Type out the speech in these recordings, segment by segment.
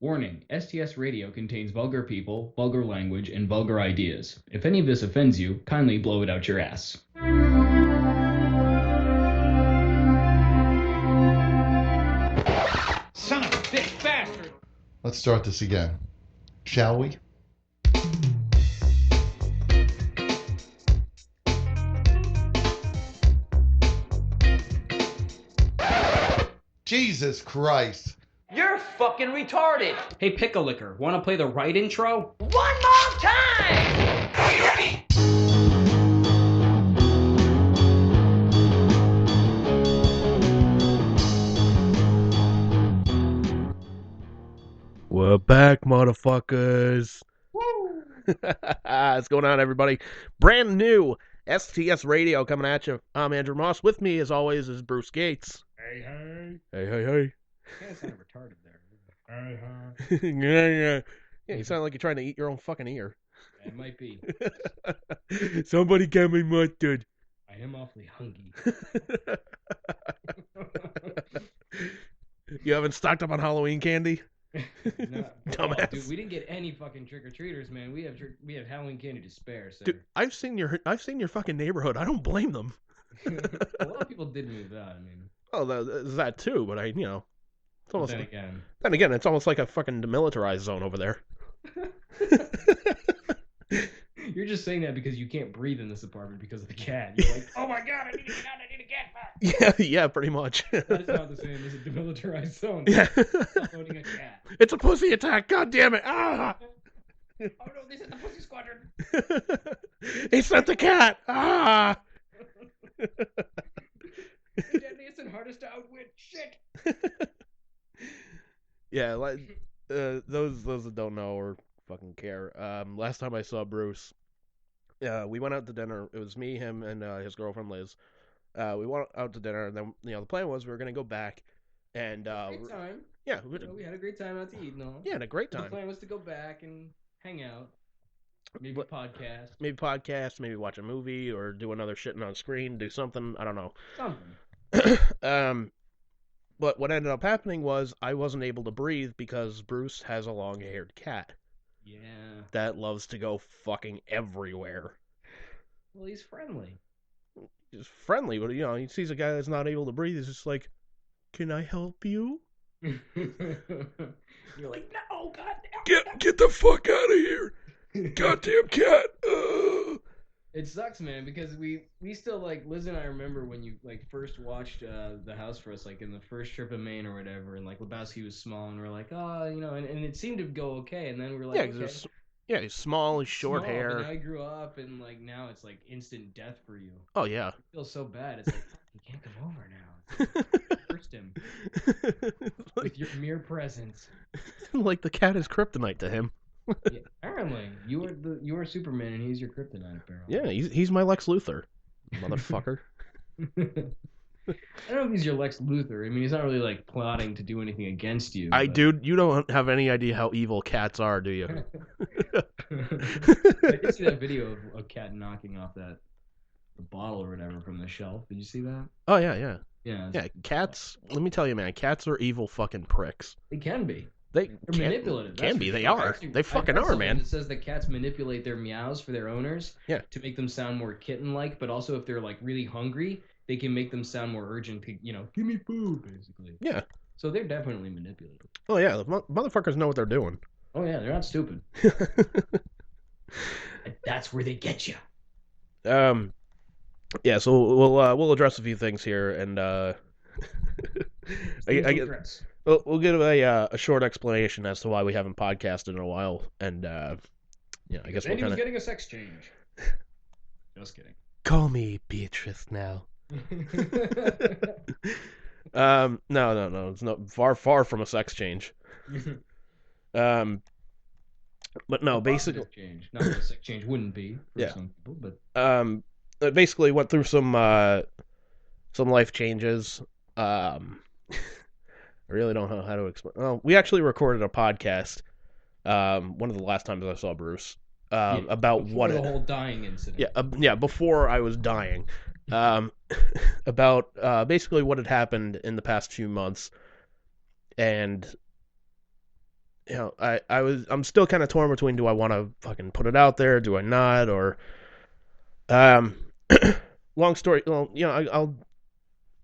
Warning, STS radio contains vulgar people, vulgar language, and vulgar ideas. If any of this offends you, kindly blow it out your ass. Son of a bitch bastard! Let's start this again. Shall we? Jesus Christ. You're fucking retarded! Hey, Pickle Licker, wanna play the right intro? One more time! Are you ready? We're back, motherfuckers. Woo! What's going on, everybody? Brand new STS Radio coming at you. I'm Andrew Moss. With me, as always, is Bruce Gates. Hey, hey. Hey, hey, hey. You kinda sounded retarded there. Hey, hey. Yeah, you sound like you're trying to eat your own fucking ear. It might be. Somebody get me mustard. I am awfully hungry. You haven't stocked up on Halloween candy? Dumbass. Dude, we didn't get any fucking trick-or-treaters, man. We have Halloween candy to spare, so. Dude, I've seen your fucking neighborhood. I don't blame them. A lot of people did move out, I mean. Oh, there's that too, but it's almost Then like, again. then again, it's almost like a fucking demilitarized zone over there. You're just saying that because you can't breathe in this apartment because of the cat. You're like, oh my god, I need to get out, I need a cat back. Yeah, pretty much. That's not the same as a demilitarized zone. Yeah. Stop owning a cat. It's a pussy attack, god damn it. Ah! Oh no, this is the Pussy Squadron. He sent the cat. Ah! Deadliest and hardest to outwit. Shit. Yeah, like those that don't know or fucking care. Last time I saw Bruce, we went out to dinner. It was me, him, and his girlfriend Liz. We went out to dinner, and then the plan was we were gonna go back, and Great time. yeah, We had a great time out to eat and all. yeah, had a great The time. plan was to go back and hang out. Maybe But- podcast. Maybe podcast, maybe watch a movie, or do another shitting on screen, do something. I don't know. Something. But what ended up happening was I wasn't able to breathe because Bruce has a long-haired cat Yeah. that loves to go fucking everywhere. Well, he's friendly. He's friendly, but he sees a guy that's not able to breathe. He's just like, "Can I help you?" You're like, no, goddamn. Get the fuck out of here, goddamn cat! It sucks, man, because we still, like, Liz and I remember when you, like, first watched The House for us, like, in the first trip of Maine or whatever, and, like, Lebowski was small, and we're like, oh, and it seemed to go okay, and then we were like, Yeah, okay. he's small, he's short Small, hair. But now he grew up, and, like, now it's, like, instant death for you. Oh yeah. It feels so bad. It's like, you can't come over now. Cursed him with your mere presence. Like the cat is kryptonite to him. Yeah, apparently, you are Superman, and he's your kryptonite. Apparently. Yeah, he's my Lex Luthor, motherfucker. I don't know if he's your Lex Luthor. I mean, he's not really like plotting to do anything against you. Dude, you don't have any idea how evil cats are, do you? I did see that video of a cat knocking off the bottle or whatever from the shelf. Did you see that? Oh yeah. Yeah. Yeah, cats. Let me tell you, man, cats are evil fucking pricks. They can be. They They're manipulative. Can be. They are. Actually, They fucking I read are, something man. that says that cats manipulate their meows for their owners. Yeah. To make them sound more kitten-like, but also if they're like really hungry, they can make them sound more urgent. To, give me food, basically. Yeah. So they're definitely manipulative. Oh yeah, the motherfuckers know what they're doing. Oh yeah, they're not stupid. And that's where they get you. Yeah. So we'll address a few things here, and we'll give a short explanation as to why we haven't podcasted in a while, and I guess we'll Randy was kind of getting a sex change. Just kidding. call me Beatrice now. No, it's not far from a sex change. But no, basically, change. Not that a sex change wouldn't be for Yeah. some people, but it basically went through some life changes. I really don't know how to explain. Well, we actually recorded a podcast. One of the last times I saw Bruce. About before the whole dying incident. Yeah, before I was dying. About basically what had happened in the past few months, and I'm still kind of torn between, do I want to fucking put it out there, do I not, or um long story, well, I'll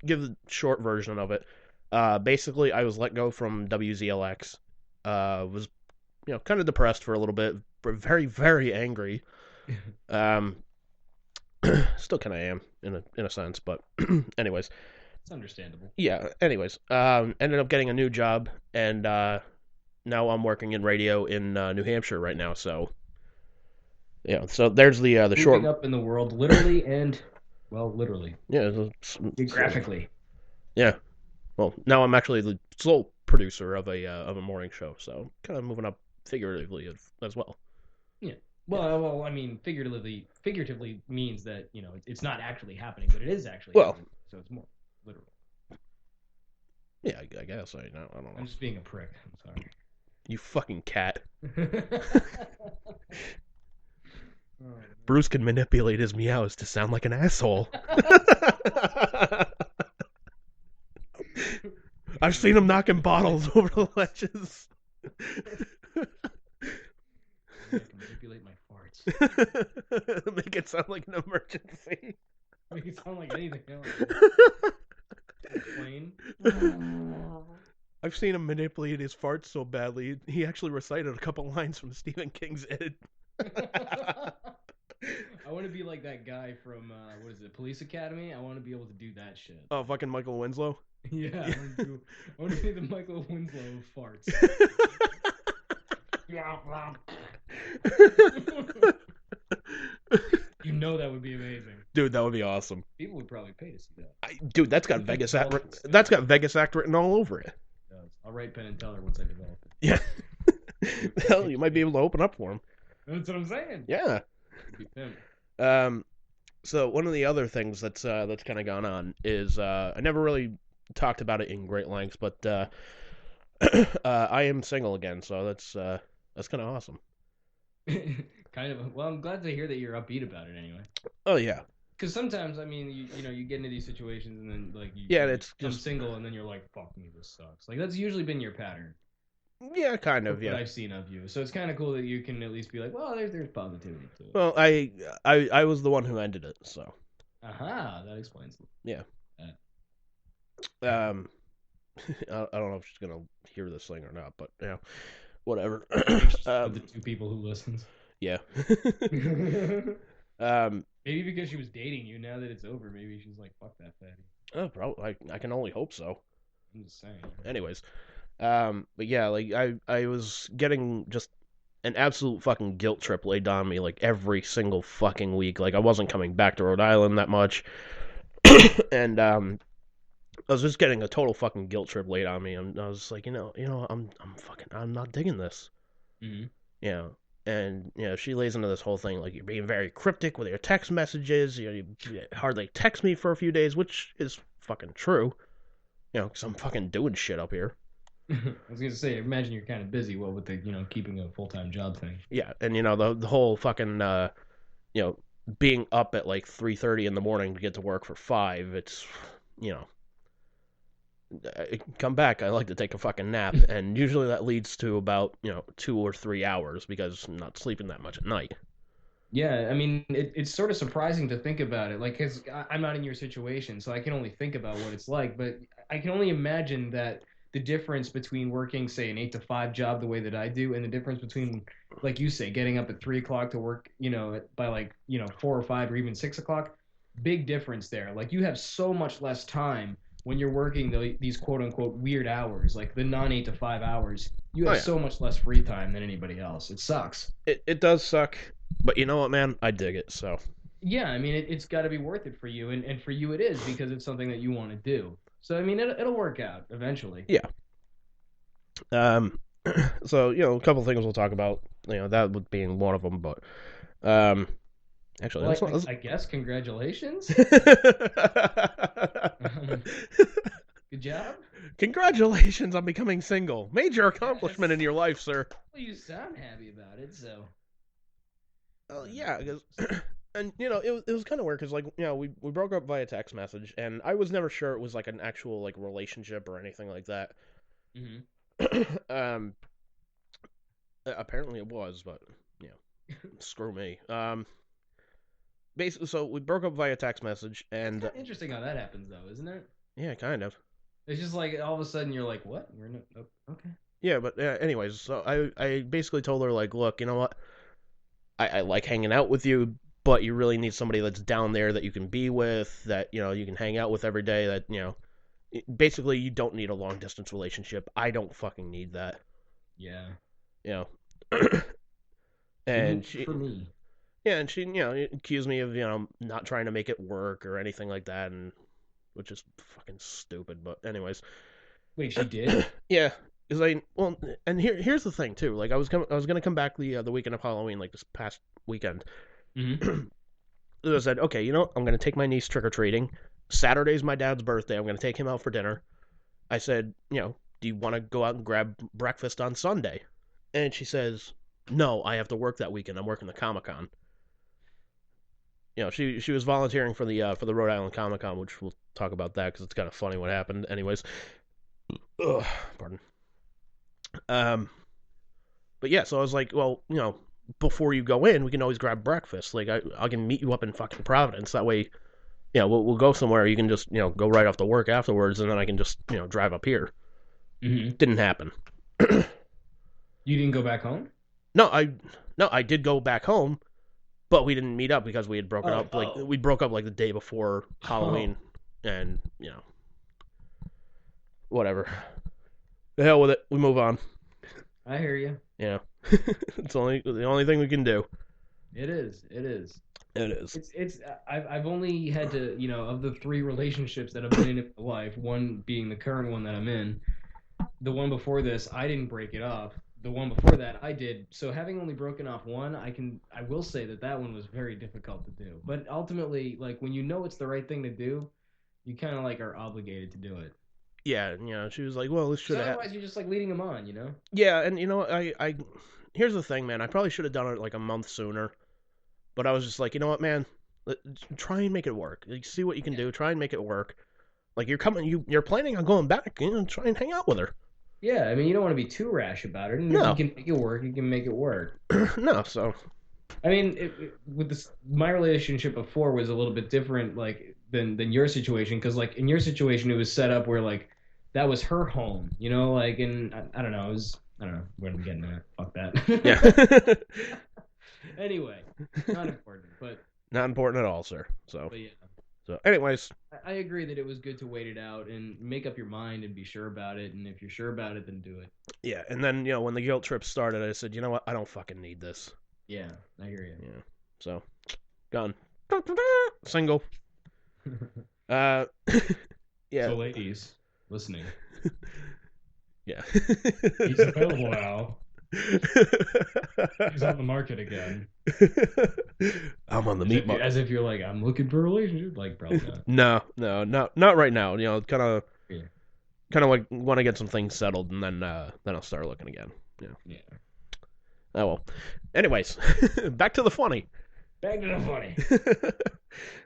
give the short version of it. Basically, I was let go from WZLX. Was kind of depressed for a little bit, but very, very angry. Still kind of am in a sense, but anyways, It's understandable. yeah. Anyways, ended up getting a new job, and now I'm working in radio in New Hampshire right now. So yeah, so there's the short. Moving up in the world, literally and literally, Yeah, geographically. Yeah. Well, now I'm actually the sole producer of a morning show, so kind of moving up figuratively as well. Yeah. Well, I mean, figuratively means that it's not actually happening, but it is actually happening. So it's more literal. Yeah, I guess I don't know. I'm just being a prick. I'm sorry. You fucking cat. Bruce can manipulate his meows to sound like an asshole. I've seen him knocking bottles over the ledges. I can manipulate my farts. Make it sound like an emergency. Make it sound like anything else. Plane. I've seen him manipulate his farts so badly, he actually recited a couple lines from Stephen King's It. I want to be like that guy from, Police Academy? I want to be able to do that shit. Oh, fucking Michael Winslow? Yeah, I want to be the Michael Winslow of farts. That would be amazing. Dude, that would be awesome. People would probably pay to see that. Dude, that's got Vegas act written all over it. I'll write Penn and Teller once I develop it. Yeah. Hell, you might be able to open up for him. That's what I'm saying. Yeah. Be pimp. So one of the other things that's kind of gone on is I never really talked about it in great lengths, but I am single again, so that's kind of awesome. Kind of. Well, I'm glad to hear that you're upbeat about it anyway. Oh yeah. Because sometimes, I mean, you get into these situations and then it's I'm just single and then you're like, fuck me, this sucks. Like that's usually been your pattern. Yeah, kind of. What Yeah. I've seen of you, so it's kind of cool that you can at least be like, well, there's positivity to it. Well, I was the one who ended it, so. Aha, that explains it. Yeah. I don't know if she's gonna hear this thing or not, but whatever. The two people who listens. Yeah. Maybe because she was dating you. Now that it's over, maybe she's like, fuck that fatty. Oh, probably. I can only hope so. I'm just saying. Anyways, but yeah, like I was getting just an absolute fucking guilt trip laid on me like every single fucking week. Like I wasn't coming back to Rhode Island that much, and I was just getting a total fucking guilt trip laid on me. And I was like, I'm not digging this. Mm-hmm. Yeah. And she lays into this whole thing like you're being very cryptic with your text messages. You hardly text me for a few days, which is fucking true. Because I'm fucking doing shit up here. I was gonna say, imagine you're kind of busy. Well, with the keeping a full-time job thing. Yeah, and the whole fucking being up at like 3:30 in the morning to get to work for 5. It's I come back, I like to take a fucking nap, and usually that leads to about 2 or 3 hours because I'm not sleeping that much at night. Yeah, I mean, it's sort of surprising to think about it, like, because I'm not in your situation, so I can only think about what it's like, but I can only imagine that the difference between working, say, an 8 to 5 job the way that I do, and the difference between, like you say, getting up at 3 o'clock to work, by like, 4 or 5 or even 6 o'clock, big difference there. Like, you have so much less time when you're working these quote-unquote weird hours, like the non-8 to 5 hours. You have so much less free time than anybody else. It sucks. It does suck, but you know what, man? I dig it, so. Yeah, I mean, it's got to be worth it for you, and for you it is, because it's something that you want to do. So, I mean, it'll work out eventually. Yeah. So, a couple things we'll talk about, that being one of them, but, actually, well, I guess, congratulations. Good job. Congratulations on becoming single. Major accomplishment in your life, sir. Well, you sound happy about it, so. Yeah, because, and it was kind of weird because we broke up via text message, and I was never sure it was like an actual like relationship or anything like that. Mm-hmm. Apparently it was, but screw me. Basically, so we broke up via text message, and It's interesting how that happens, though, isn't it? yeah, kind of. It's just like all of a sudden you're like, what? We're not. Oh, okay. Yeah, but anyways, so I basically told her like, look, you know what? I like hanging out with you, but you really need somebody that's down there that you can be with, that you can hang out with every day. That basically you don't need a long distance relationship. I don't fucking need that. Yeah. You know. Even And she, for me. yeah, and she, accused me of, not trying to make it work or anything like that, and which is fucking stupid. But anyways, Wait, she did? yeah, because and here's the thing too. Like I was gonna come back the weekend of Halloween, like this past weekend. Mm-hmm. So I said, okay, I'm gonna take my niece trick or treating. Saturday's my dad's birthday. I'm gonna take him out for dinner. I said, do you want to go out and grab breakfast on Sunday? And she says, no, I have to work that weekend. I'm working the Comic-Con. She was volunteering for the Rhode Island Comic-Con, which we'll talk about that because it's kind of funny what happened. Anyways, pardon. But yeah, so I was like, well, before you go in, we can always grab breakfast. Like I can meet you up in fucking Providence. That way, we'll go somewhere. You can just go right off to work afterwards, and then I can just drive up here. Mm-hmm. Didn't happen. You didn't go back home? No, I did go back home, but we didn't meet up because we had broken up. Like we broke up like the day before Halloween, and whatever. The hell with it. We move on. I hear you. Yeah, it's the only thing we can do. It is. It is. It is. It's. I've only had to, of the 3 relationships that I've been in my life, one being the current one that I'm in. The one before this, I didn't break it off. The one before that, I did. So having only broken off one, I will say that one was very difficult to do. But ultimately, like when you know it's the right thing to do, you kind of like are obligated to do it. Yeah, she was like, well, this should have. Otherwise, you're just like leading them on, Yeah, and I here's the thing, man. I probably should have done it like a month sooner, but I was just like, you know what, man, try and make it work. Like, see what you can do. Try and make it work. Like you're planning on going back. Try and hang out with her. Yeah, I mean, you don't want to be too rash about it. And No. if you can make it work, you can make it work. No, so. I mean, with this, my relationship before was a little bit different, like than your situation, because like in your situation, it was set up where like that was her home, like, and I don't know, I don't know where I'm getting at. Fuck that. Yeah. Anyway, not important, but not important at all, sir. So. But yeah. So, anyways, I agree that it was good to wait it out and make up your mind and be sure about it. And if you're sure about it, then do it. Yeah, and then when the guilt trip started, I said, you know what, I don't fucking need this. Yeah, I hear you. Yeah, so gone. Single. Yeah. So, ladies listening. Yeah. He's available now. He's on the market again. I'm on the meat market. As if you're like, I'm looking for a relationship. Like, probably not. No, not right now. Kind of like want to get some things settled, and then I'll start looking again. Yeah. Oh well. Anyways, back to the funny. Back to the funny.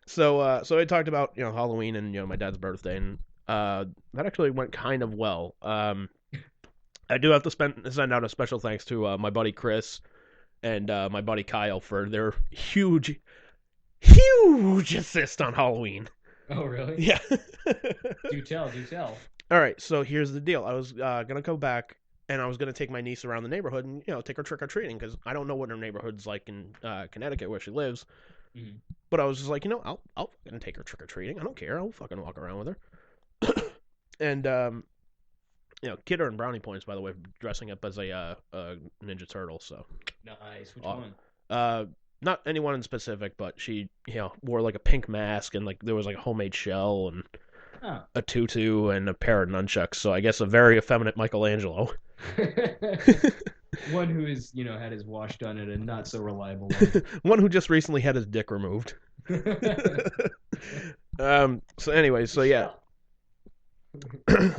So I talked about Halloween and my dad's birthday, and that actually went kind of well. I do have to send out a special thanks to my buddy Chris and my buddy Kyle for their huge assist on Halloween. Oh, really? Yeah. Do tell. All right, so here's the deal. I was gonna go back, and I was gonna take my niece around the neighborhood and take her trick or treating, because I don't know what her neighborhood's like in Connecticut where she lives. Mm-hmm. But I was just like, I'll fucking take her trick or treating. I don't care. I'll fucking walk around with her. And Kidder and brownie points, by the way, dressing up as a Ninja Turtle. So nice. Which one? Not anyone in specific, but she wore like a pink mask, and like there was like a homemade shell and a tutu and a pair of nunchucks. So I guess a very effeminate Michelangelo. One who is had his wash done at a not so reliable one. One who just recently had his dick removed. So anyway, so yeah.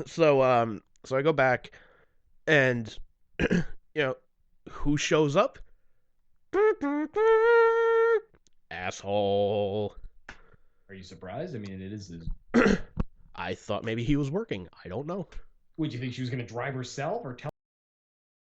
So I go back, and who shows up? Asshole. Are you surprised? I mean, it is his. I thought maybe he was working. I don't know. Would you think she was going to drive herself or tell